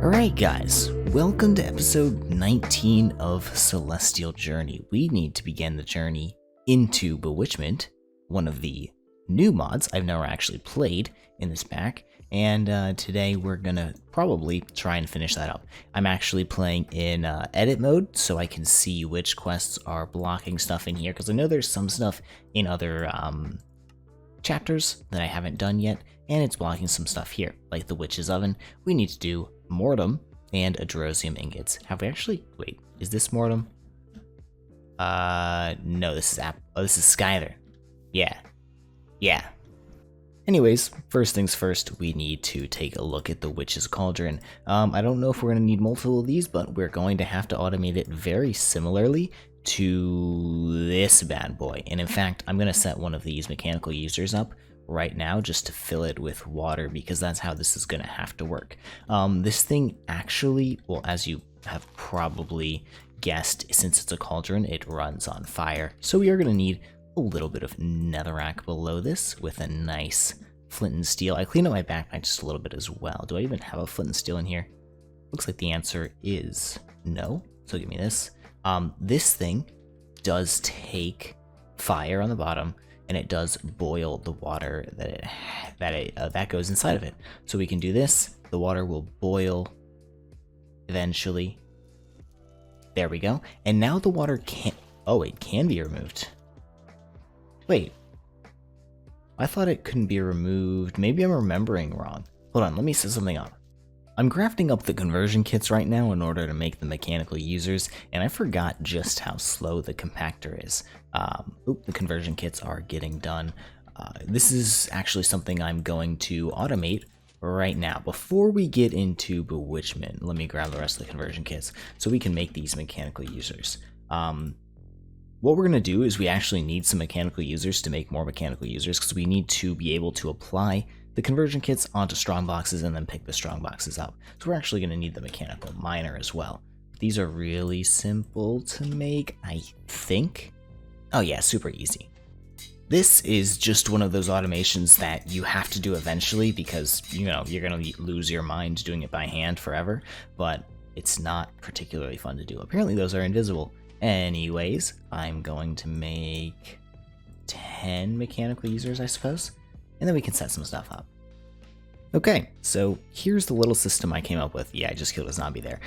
Alright guys, welcome to episode 19 of Celestial Journey. We need to begin the journey into Bewitchment, one of the new mods I've never actually played in this pack, and today we're gonna probably try and finish that up. I'm actually playing in edit mode so I can see which quests are blocking stuff in here, because I know there's some stuff in other chapters that I haven't done yet, and it's blocking some stuff here, like the Witch's Oven. We need to do Mortem and Adrosium ingots. Have we actually? Wait, is this Mortem? No, this is this is Skyler. Yeah. Anyways, first things first, we need to take a look at the Witch's Cauldron. I don't know if we're going to need multiple of these, but we're going to have to automate it very similarly to this bad boy. And in fact, I'm going to set one of these mechanical users up right now just to fill it with water, because that's how this is going to have to work. This thing actually, well, as you have probably guessed, since it's a cauldron, it runs on fire. So we are going to need a little bit of netherrack below this with a nice flint and steel. I cleaned up my backpack just a little bit as well. Do I even have a flint and steel in here? Looks like the answer is no. So give me this. This thing does take fire on the bottom, and it does boil the water that goes inside of it. So we can do this. The water will boil eventually. There we go. And now the water it can be removed. Wait. I thought it couldn't be removed. Maybe I'm remembering wrong. Hold on, let me set something up. I'm crafting up the conversion kits right now in order to make the mechanical users, and I forgot just how slow the compactor is. The conversion kits are getting done. This is actually something I'm going to automate right now. Before we get into Bewitchment, let me grab the rest of the conversion kits so we can make these mechanical users. What we're going to do is we actually need some mechanical users to make more mechanical users, because we need to be able to apply the conversion kits onto strong boxes and then pick the strong boxes up. So we're actually going to need the mechanical miner as well. These are really simple to make, I think. Oh yeah, super easy. This is just one of those automations that you have to do eventually, because, you know, you're going to lose your mind doing it by hand forever, but it's not particularly fun to do. Apparently those are invisible. Anyways, I'm going to make 10 mechanical users, I suppose, and then we can set some stuff up. Okay, so here's the little system I came up with. Yeah, I just killed a zombie there.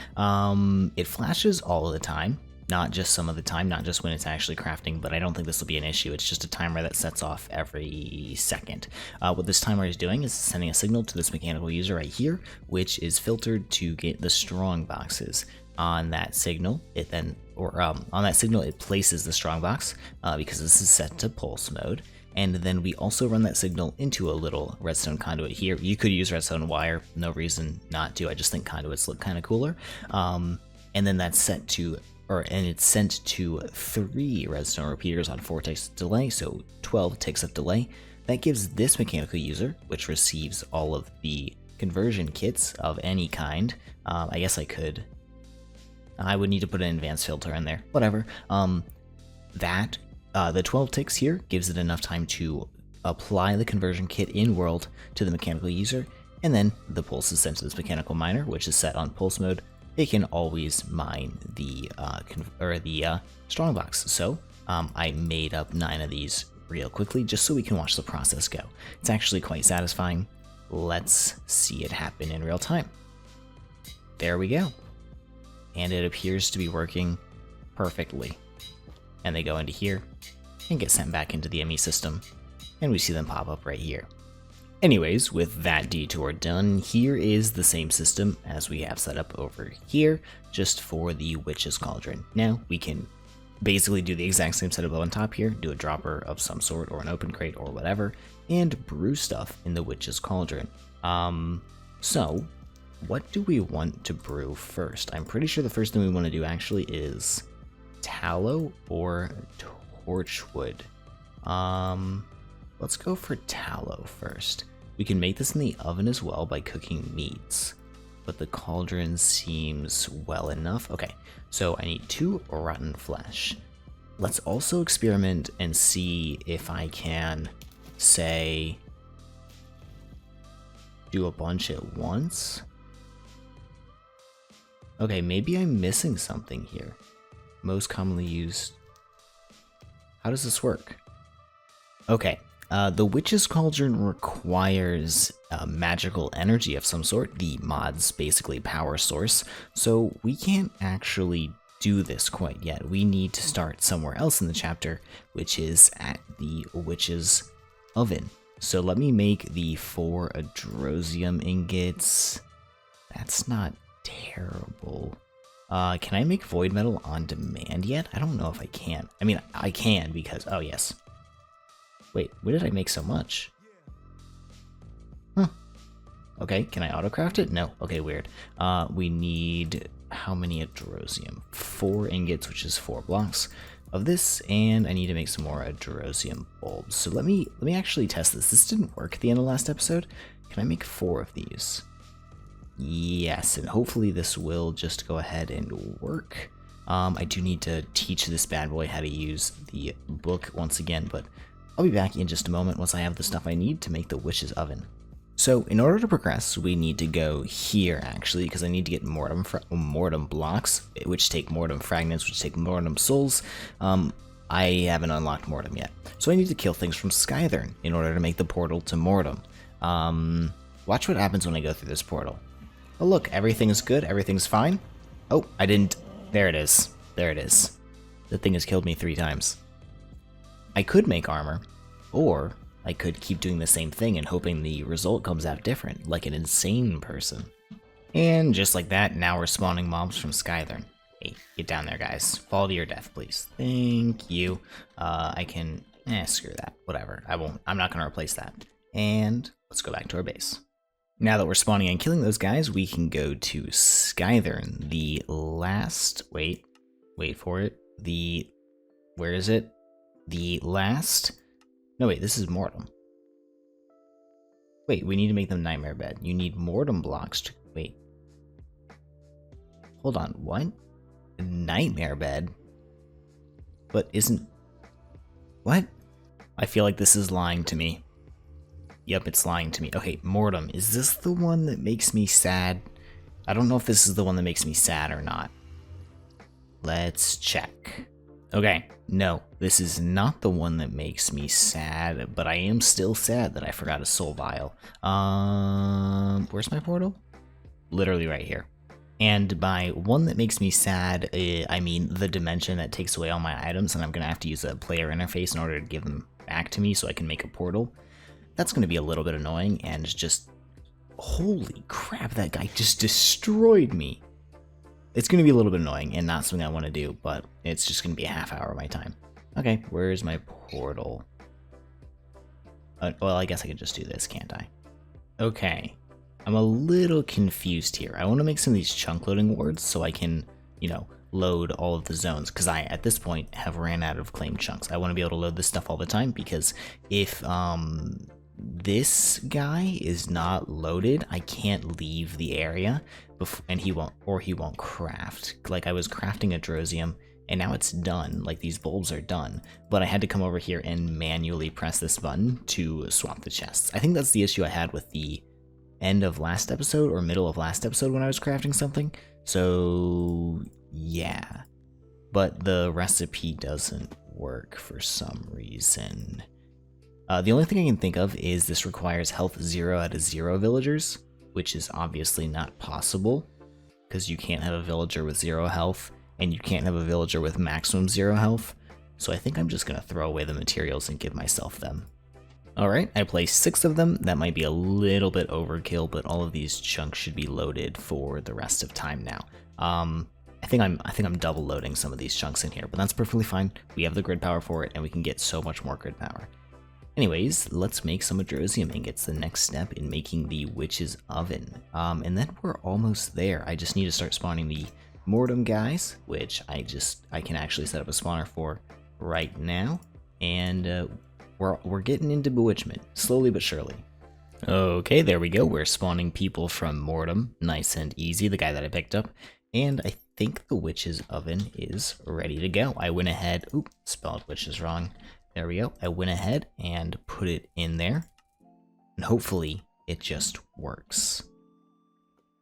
It flashes all of the time, not just some of the time, not just when it's actually crafting, but I don't think this will be an issue. It's just a timer that sets off every second. What this timer is doing is sending a signal to this mechanical user right here, which is filtered to get the strong boxes. On that signal, it places the strong box, because this is set to pulse mode. And then we also run that signal into a little redstone conduit here. You could use redstone wire, no reason not to. I just think conduits look kind of cooler. And then that's set to, it's sent to 3 redstone repeaters on 4 ticks of delay, so 12 ticks of delay. That gives this mechanical user, which receives all of the conversion kits of any kind. I guess I would need to put an advanced filter in there, whatever. The 12 ticks here gives it enough time to apply the conversion kit in world to the mechanical user, and then the pulse is sent to this mechanical miner, which is set on pulse mode. It can always mine the strong box. So I made up 9 of these real quickly just so we can watch the process go. It's actually quite satisfying. Let's see it happen in real time. There we go. And it appears to be working perfectly. And they go into here and get sent back into the ME system, and we see them pop up right here. Anyways, with that detour done, here is the same system as we have set up over here, just for the Witch's Cauldron. Now we can basically do the exact same setup on top here, do a dropper of some sort or an open crate or whatever, and brew stuff in the Witch's Cauldron. So what do we want to brew first? I'm pretty sure the first thing we want to do actually is tallow or torchwood. Let's go for tallow first. We can make this in the oven as well by cooking meats, but the cauldron seems well enough. Okay, so I need 2 rotten flesh. Let's also experiment and see if I can say, do a bunch at once? Okay, maybe I'm missing something here. Most commonly used. How does this work? Okay, the Witch's Cauldron requires magical energy of some sort, the mod's basically power source, so we can't actually do this quite yet. We need to start somewhere else in the chapter, which is at the Witch's Oven. So let me make the 4 Adrosium ingots. That's not terrible. Can I make void metal on demand yet? I don't know if I can. I mean, I can because, oh yes. Wait, where did I make so much? Huh. Okay, can I autocraft it? No. Okay, weird. We need how many Adrosium? 4 ingots, which is 4 blocks of this, and I need to make some more Adrosium bulbs. So let me actually test this. This didn't work at the end of last episode. Can I make 4 of these? Yes, and hopefully this will just go ahead and work. I do need to teach this bad boy how to use the book once again, but I'll be back in just a moment once I have the stuff I need to make the Witch's Oven. So in order to progress, we need to go here actually, because I need to get mortem blocks, which take mortem fragments, which take mortem souls. I haven't unlocked mortem yet, so I need to kill things from Skythern in order to make the portal to mortem. Watch what happens when I go through this portal. Oh look, everything's good, everything's fine. Oh, I didn't. There it is. There it is. The thing has killed me 3 times. I could make armor, or I could keep doing the same thing and hoping the result comes out different, like an insane person. And just like that, now we're spawning mobs from Skythern. Hey, get down there, guys. Fall to your death, please. Thank you. I can... screw that. Whatever. I'm not going to replace that. And let's go back to our base. Now that we're spawning and killing those guys, we can go to Skythern. The last... Wait for it. Where is it? The last... No, wait, this is mortem. Wait, we need to make them nightmare bed. You need mortem blocks to... Wait. Hold on, what? Nightmare bed? But isn't... What? I feel like this is lying to me. Yep, it's lying to me. Okay, mortem. Is this the one that makes me sad? I don't know if this is the one that makes me sad or not. Let's check. Okay, no, this is not the one that makes me sad, but I am still sad that I forgot a soul vial. Where's my portal? Literally right here. And by one that makes me sad, I mean the dimension that takes away all my items, and I'm gonna have to use a player interface in order to give them back to me so I can make a portal. That's gonna be a little bit annoying, and just, holy crap, that guy just destroyed me. It's going to be a little bit annoying and not something I want to do, but it's just going to be a half hour of my time. Okay, where's my portal? Well, I guess I could just do this, can't I? Okay, I'm a little confused here. I want to make some of these chunk loading wards so I can, you know, load all of the zones, because I, at this point, have ran out of claimed chunks. I want to be able to load this stuff all the time, because if, this guy is not loaded, I can't leave the area, and he won't craft. Like, I was crafting Adrosium, and now it's done. Like, these bulbs are done, but I had to come over here and manually press this button to swap the chests. I think that's the issue I had with the end of last episode, or middle of last episode when I was crafting something. So, yeah. But the recipe doesn't work for some reason. The only thing I can think of is this requires health 0 out of 0 villagers, which is obviously not possible, because you can't have a villager with 0 health, and you can't have a villager with maximum 0 health, so I think I'm just going to throw away the materials and give myself them. Alright, I placed 6 of them. That might be a little bit overkill, but all of these chunks should be loaded for the rest of time now. I think I'm double loading some of these chunks in here, but that's perfectly fine. We have the grid power for it, and we can get so much more grid power. Anyways, let's make some Adrosium ingots, the next step in making the Witch's Oven. And then we're almost there. I just need to start spawning the mortem guys, which I can actually set up a spawner for right now. And we're getting into bewitchment, slowly but surely. Okay, there we go. We're spawning people from mortem, nice and easy, the guy that I picked up. And I think the Witch's Oven is ready to go. I went ahead, spelled witches wrong, There we go. I went ahead and put it in there, and hopefully it just works.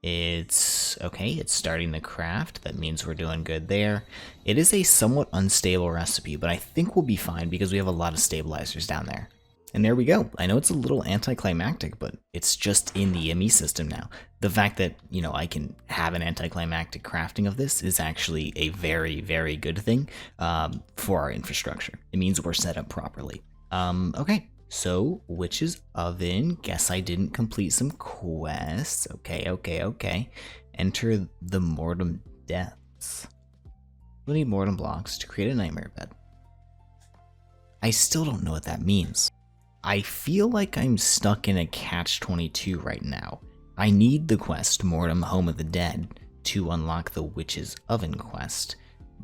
It's okay, it's starting to craft. That means we're doing good there. It is a somewhat unstable recipe, but I think we'll be fine because we have a lot of stabilizers down there. And there we go. I know it's a little anticlimactic, but it's just in the ME system now. The fact that, you know, I can have an anticlimactic crafting of this is actually a very, very good thing for our infrastructure. It means we're set up properly. Okay. So, Witch's Oven. Guess I didn't complete some quests. Okay. Enter the Mortem Deaths. We need Mortem blocks to create a nightmare bed. I still don't know what that means. I feel like I'm stuck in a catch-22 right now. I need the quest Mortem Home of the Dead to unlock the Witch's Oven quest,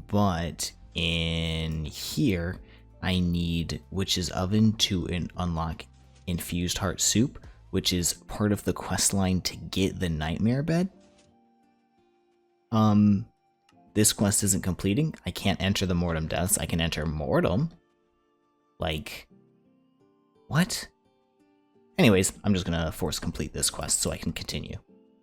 but in here, I need Witch's Oven to unlock Infused Heart Soup, which is part of the quest line to get the Nightmare Bed. This quest isn't completing. I can't enter the Mortem Deaths. I can enter Mortem. Like, what? Anyways, I'm just gonna force complete this quest so I can continue.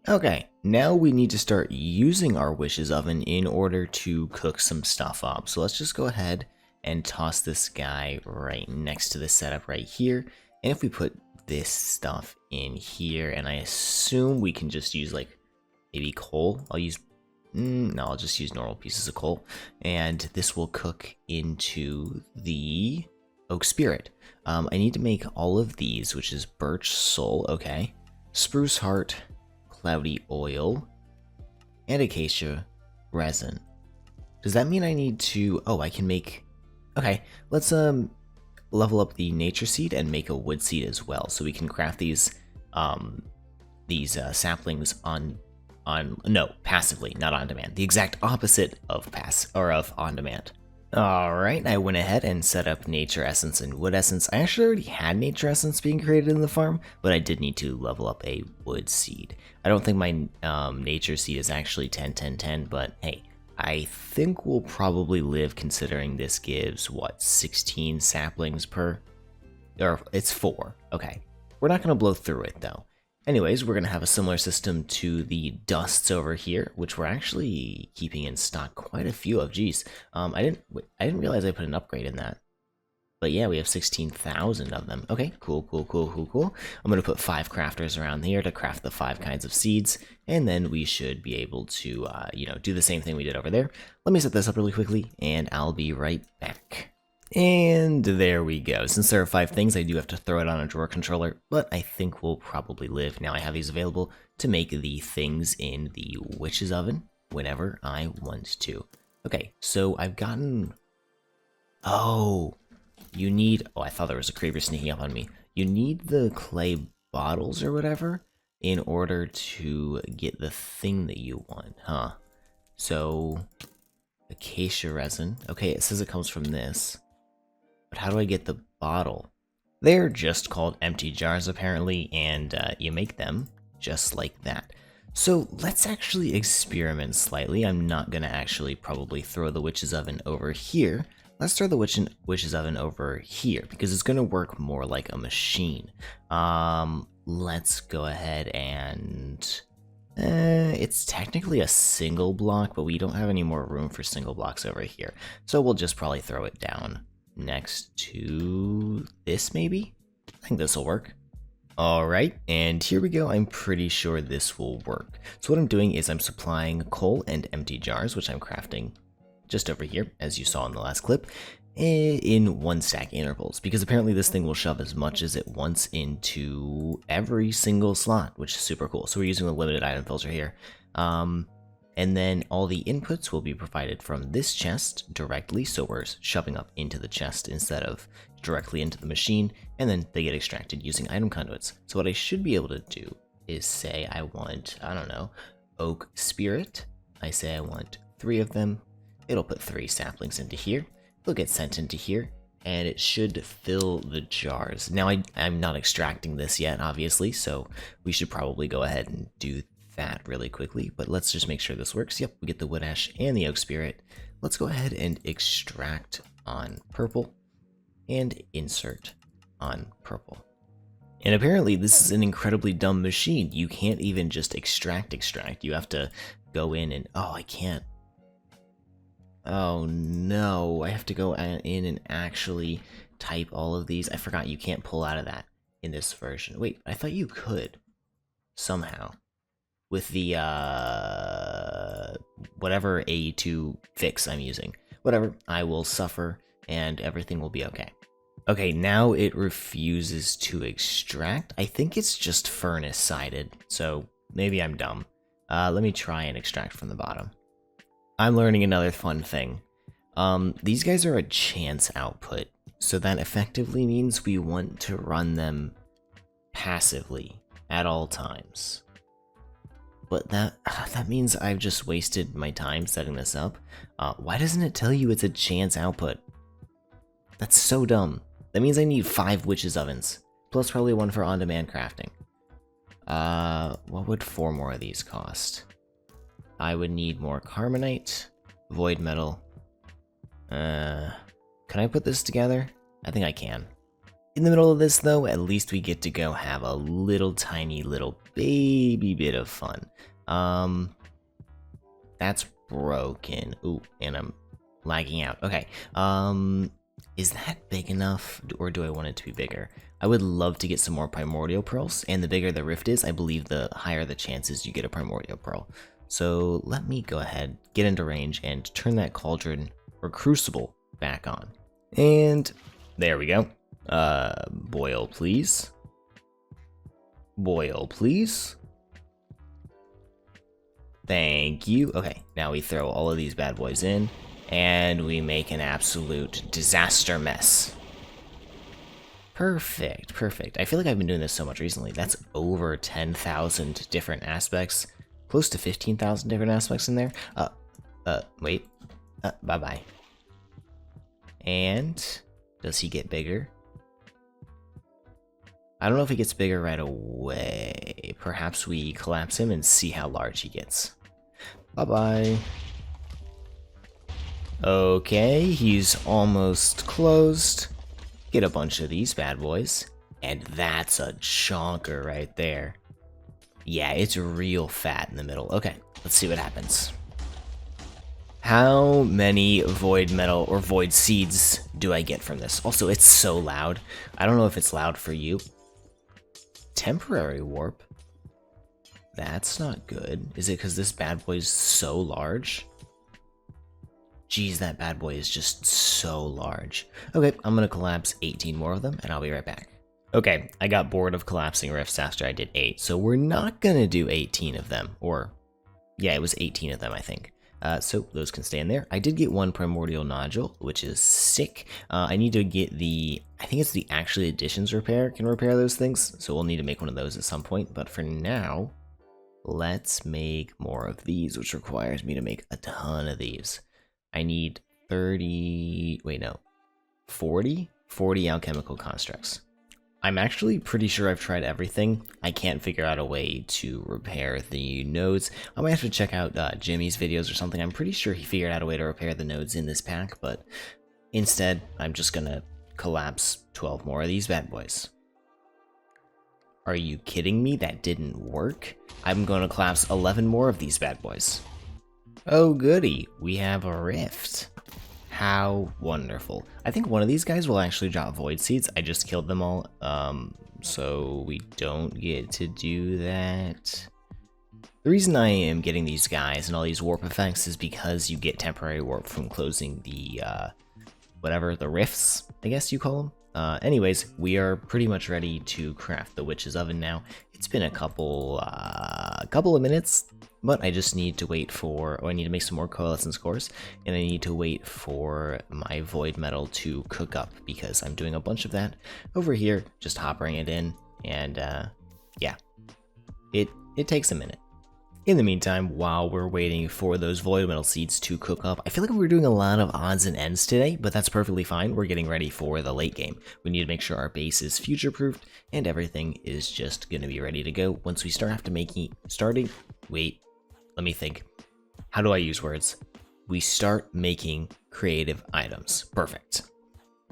Okay, now we need to start using our Witch's Oven in order to cook some stuff up. So let's just go ahead and toss this guy right next to the setup right here. And if we put this stuff in here, and I assume we can just use like maybe coal. I'll just use normal pieces of coal. And this will cook into the Oak Spirit. I need to make all of these, which is Birch Soul, okay. Spruce Heart, Cloudy Oil, and Acacia Resin. Does that mean I need to, I can make, okay, let's level up the Nature Seed and make a Wood Seed as well, so we can craft these saplings passively, not on demand. The exact opposite of on demand. Alright, I went ahead and set up Nature Essence and Wood Essence. I actually already had Nature Essence being created in the farm, but I did need to level up a Wood Seed. I don't think my Nature Seed is actually 10-10-10, but hey, I think we'll probably live considering this gives, 16 saplings per? Or it's 4, okay. We're not going to blow through it though. Anyways, we're going to have a similar system to the dusts over here, which we're actually keeping in stock quite a few of. Geez, I didn't realize I put an upgrade in that. But yeah, we have 16,000 of them. Okay, cool. I'm going to put 5 crafters around here to craft the 5 kinds of seeds, and then we should be able to, do the same thing we did over there. Let me set this up really quickly, and I'll be right back. And there we go. Since there are 5 things, I do have to throw it on a drawer controller, but I think we'll probably live. Now I have these available to make the things in the Witch's Oven whenever I want to. Okay, so I've gotten... I thought there was a creeper sneaking up on me. You need the clay bottles or whatever in order to get the thing that you want, huh? So, acacia resin. Okay, it says it comes from this. But how do I get the bottle? They're just called empty jars apparently, and you make them just like that. So let's actually experiment slightly. I'm not gonna actually probably throw the Witch's Oven over here. Let's throw the Witch's Oven over here because it's gonna work more like a machine. Let's go ahead and... it's technically a single block, but we don't have any more room for single blocks over here. So we'll just probably throw it down next to this, maybe? I think this will work. Alright, and here we go. I'm pretty sure this will work. So what I'm doing is I'm supplying coal and empty jars, which I'm crafting just over here, as you saw in the last clip, in 1 stack intervals, because apparently this thing will shove as much as it wants into every single slot, which is super cool. So we're using a limited item filter here. And then all the inputs will be provided from this chest directly, so we're shoving up into the chest instead of directly into the machine, and then they get extracted using item conduits. So what I should be able to do is say I want, I don't know, Oak Spirit. I say I want 3 of them. It'll put 3 saplings into here. They'll get sent into here, and it should fill the jars. Now I'm not extracting this yet, obviously, so we should probably go ahead and do that really quickly, but let's just make sure this works. Yep, we get the wood ash and the oak spirit. Let's go ahead and extract on purple, and insert on purple. And apparently this is an incredibly dumb machine. You can't even just extract. You have to go in and, oh, I can't. Oh no, I have to go in and actually type all of these. I forgot you can't pull out of that in this version. Wait, I thought you could somehow with the whatever A2 fix I'm using. Whatever, I will suffer and everything will be okay. Okay, now it refuses to extract. I think it's just furnace sided, so maybe I'm dumb. Let me try and extract from the bottom. I'm learning another fun thing. These guys are a chance output, so that effectively means we want to run them passively at all times. But that means I've just wasted my time setting this up. Why doesn't it tell you it's a chance output? That's so dumb. That means I need 5 witches ovens, plus probably one for on-demand crafting. What would 4 more of these cost? I would need more carbonite, void metal. Can I put this together? I think I can. In the middle of this though, at least we get to go have a little tiny little baby bit of fun. That's broken. Ooh, and I'm lagging out. Okay, is that big enough, or do I want it to be bigger? I would love to get some more primordial pearls, and the bigger the rift is, I believe the higher the chances you get a primordial pearl. So let me go ahead, get into range, and turn that cauldron or crucible back on. And there we go. Boil, please. Boil, please. Thank you. Okay, now we throw all of these bad boys in, and we make an absolute disaster mess. Perfect, perfect. I feel like I've been doing this so much recently. That's over 10,000 different aspects. Close to 15,000 different aspects in there. Wait. Bye-bye. And does he get bigger? I don't know if he gets bigger right away. Perhaps we collapse him and see how large he gets. Bye-bye. Okay, he's almost closed. Get a bunch of these bad boys. And that's a chonker right there. Yeah, it's real fat in the middle. Okay, let's see what happens. How many void metal or void seeds do I get from this? Also, it's so loud. I don't know if it's loud for you. Temporary warp? That's not good. Is it because this bad boy is so large? Jeez, that bad boy is just so large. Okay, I'm gonna collapse 18 more of them, and I'll be right back. Okay, I got bored of collapsing rifts after I did 8, so we're not gonna do 18 of them, or, yeah, it was 18 of them, I think. So those can stay in there. I did get one primordial nodule, which is sick. I need to get the, I think it's the actually additions repair can repair those things, so we'll need to make one of those at some point, but for now, let's make more of these, which requires me to make a ton of these. I need 30, wait no, 40 alchemical constructs. I'm actually pretty sure I've tried everything. I can't figure out a way to repair the nodes. I might have to check out Jimmy's videos or something. I'm pretty sure he figured out a way to repair the nodes in this pack, but instead, I'm just gonna collapse 12 more of these bad boys. Are you kidding me? That didn't work? I'm gonna collapse 11 more of these bad boys. Oh goody, we have a rift. How wonderful. I think one of these guys will actually drop void seeds. I just killed them all, so we don't get to do that. The reason I am getting these guys and all these warp effects is because you get temporary warp from closing the, whatever, the rifts, I guess you call them. Anyways, we are pretty much ready to craft the witch's oven now. It's been a couple of minutes, but I just need to wait for, or I need to make some more coalescence cores, and I need to wait for my void metal to cook up, because I'm doing a bunch of that over here, just hoppering it in, and yeah, it takes a minute. In the meantime, while we're waiting for those void metal seeds to cook up, I feel like we're doing a lot of odds and ends today, but that's perfectly fine. We're getting ready for the late game. We need to make sure our base is future-proofed, and everything is just going to be ready to go once we start wait, let me think. How do I use words? We start making creative items. Perfect.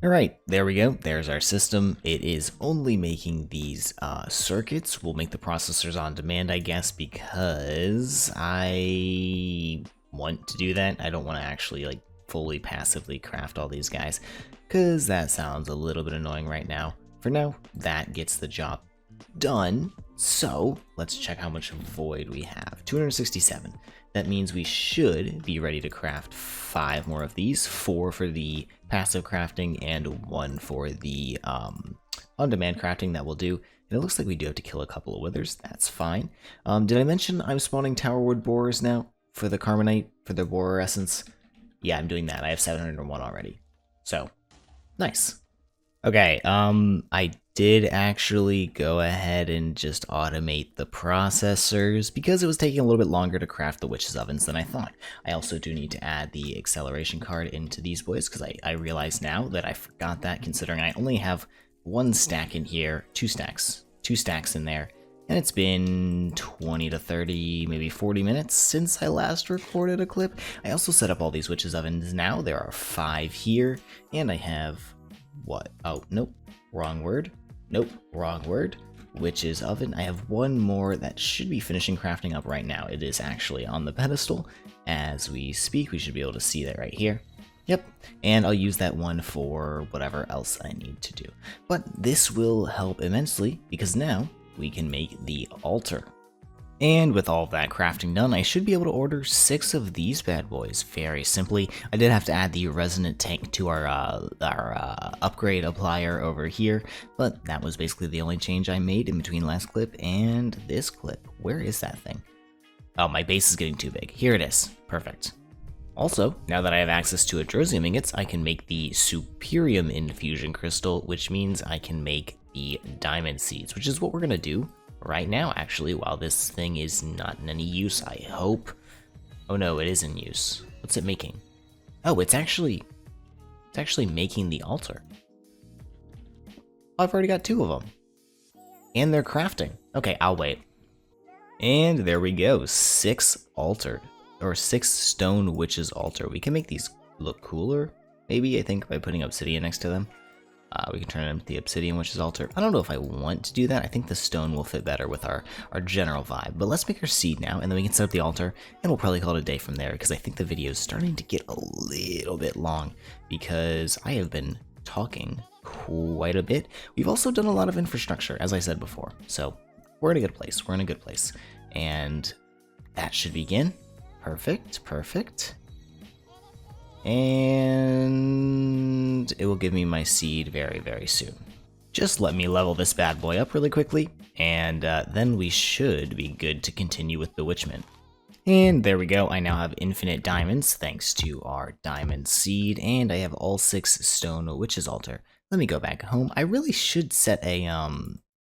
Alright, there we go. There's our system. It is only making these circuits. We'll make the processors on demand, I guess, because I want to do that. I don't want to actually like fully passively craft all these guys, because that sounds a little bit annoying right now. For now, that gets the job done. So let's check how much void we have. 267. That means we should be ready to craft 5 more of these, 4 for the passive crafting and 1 for the on-demand crafting that we'll do. And it looks like we do have to kill a couple of withers. That's fine. Did I mention I'm spawning tower wood borers now for the carbonite, for the borer essence? Yeah, I'm doing that. I have 701 already. So, nice. Okay, I did actually go ahead and just automate the processors because it was taking a little bit longer to craft the witch's ovens than I thought. I also do need to add the acceleration card into these boys because I realize now that I forgot that, considering I only have 1 stack in here, 2 stacks in there, and it's been 20 to 30, maybe 40 minutes since I last recorded a clip. I also set up all these witch's ovens now. There are 5 here, and I have... what? Oh, nope. Wrong word. Nope. Wrong word. Witch's oven. I have 1 more that should be finishing crafting up right now. It is actually on the pedestal as we speak. We should be able to see that right here. Yep. And I'll use that one for whatever else I need to do. But this will help immensely because now we can make the altar. And with all of that crafting done, I should be able to order 6 of these bad boys very simply. I did have to add the resonant tank to our upgrade applier over here, but that was basically the only change I made in between last clip and this clip. Where is that thing? Oh, my base is getting too big. Here it is. Perfect. Also, now that I have access to Adrosium ingots, I can make the Superium Infusion Crystal, which means I can make the Diamond Seeds, which is what we're going to do right now, actually, while this thing is not in any use, I hope. Oh no, it is in use. What's it making? Oh, it's actually making the altar. I've already got 2 of them. And they're crafting. Okay, I'll wait. And there we go, 6 altered. Or 6 stone witches altar. We can make these look cooler, maybe, I think, by putting obsidian next to them. We can turn it into the obsidian witch's altar. I don't know if I want to do that. I think the stone will fit better with our general vibe. But let's make our seed now, and then we can set up the altar, and we'll probably call it a day from there, because I think the video is starting to get a little bit long, because I have been talking quite a bit. We've also done a lot of infrastructure, as I said before. So we're in a good place. We're in a good place. And that should begin. Perfect, perfect. And it will give me my seed very, very soon. Just let me level this bad boy up really quickly, and then we should be good to continue with Bewitchment. And there we go, I now have infinite diamonds thanks to our diamond seed, and I have all 6 stone witches altar. Let me go back home. I really should set a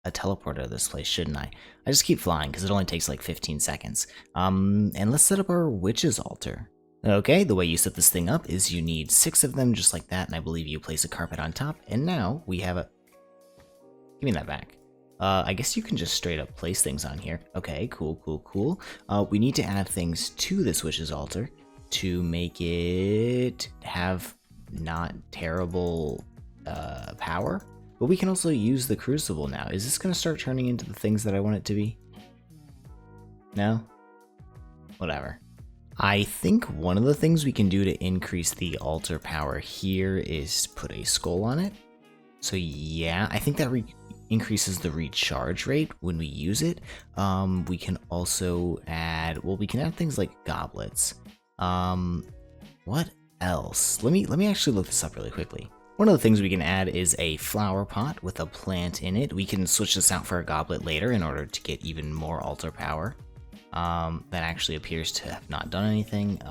teleporter to this place, shouldn't I? I just keep flying because it only takes like 15 seconds. And let's set up our witches altar. Okay, the way you set this thing up is you need 6 of them just like that, and I believe you place a carpet on top, and now we have a... Give me that back. I guess you can just straight up place things on here. Okay, cool, cool, cool. We need to add things to this witch's altar to make it have not terrible power, but we can also use the crucible now. Is this going to start turning into the things that I want it to be? No? Whatever. I think one of the things we can do to increase the altar power here is put a skull on it. So yeah, I think that increases the recharge rate when we use it. We can also add, well, we can add things like goblets. What else? Let me actually look this up really quickly. One of the things we can add is a flower pot with a plant in it. We can switch this out for a goblet later in order to get even more altar power. That actually appears to have not done anything.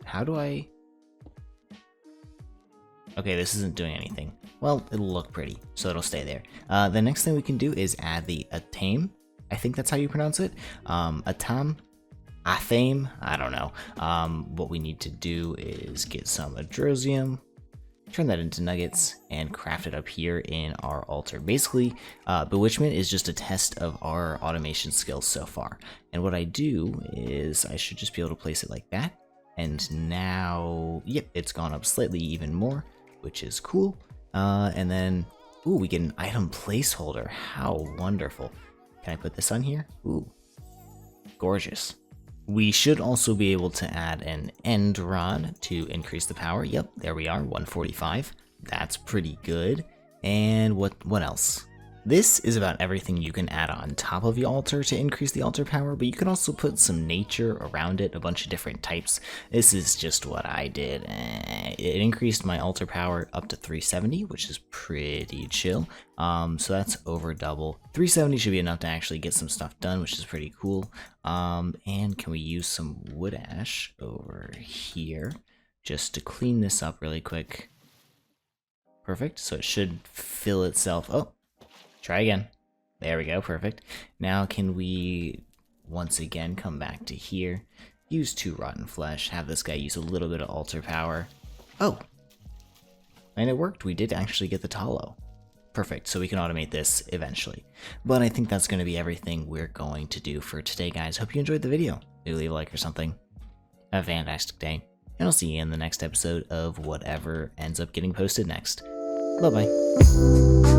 How do I... Okay, this isn't doing anything. Well, it'll look pretty, so it'll stay there. The next thing we can do is add the Atame. I think that's how you pronounce it. Atame? Athame? I don't know. What we need to do is get some Adrosium, turn that into nuggets, and craft it up here in our altar. Basically, Bewitchment is just a test of our automation skills so far. And what I do is I should just be able to place it like that. And now, yep, it's gone up slightly even more, which is cool. And then, ooh, we get an item placeholder. How wonderful. Can I put this on here? Ooh, gorgeous. We should also be able to add an end rod to increase the power. Yep, there we are, 145. That's pretty good. And what else? This is about everything you can add on top of the altar to increase the altar power, but you can also put some nature around it, a bunch of different types. This is just what I did. It increased my altar power up to 370, which is pretty chill. So that's over double. 370 should be enough to actually get some stuff done, which is pretty cool. And can we use some wood ash over here just to clean this up really quick? Perfect, so it should fill itself. Oh, try again. There we go, perfect. Now can we once again come back to here, use 2 rotten flesh, have this guy use a little bit of altar power. Oh, and it worked. We did actually get the tallow. Perfect, so we can automate this eventually. But I think that's going to be everything we're going to do for today, guys. Hope you enjoyed the video. Maybe leave a like or something. Have a fantastic day, and I'll see you in the next episode of whatever ends up getting posted next. Bye-bye.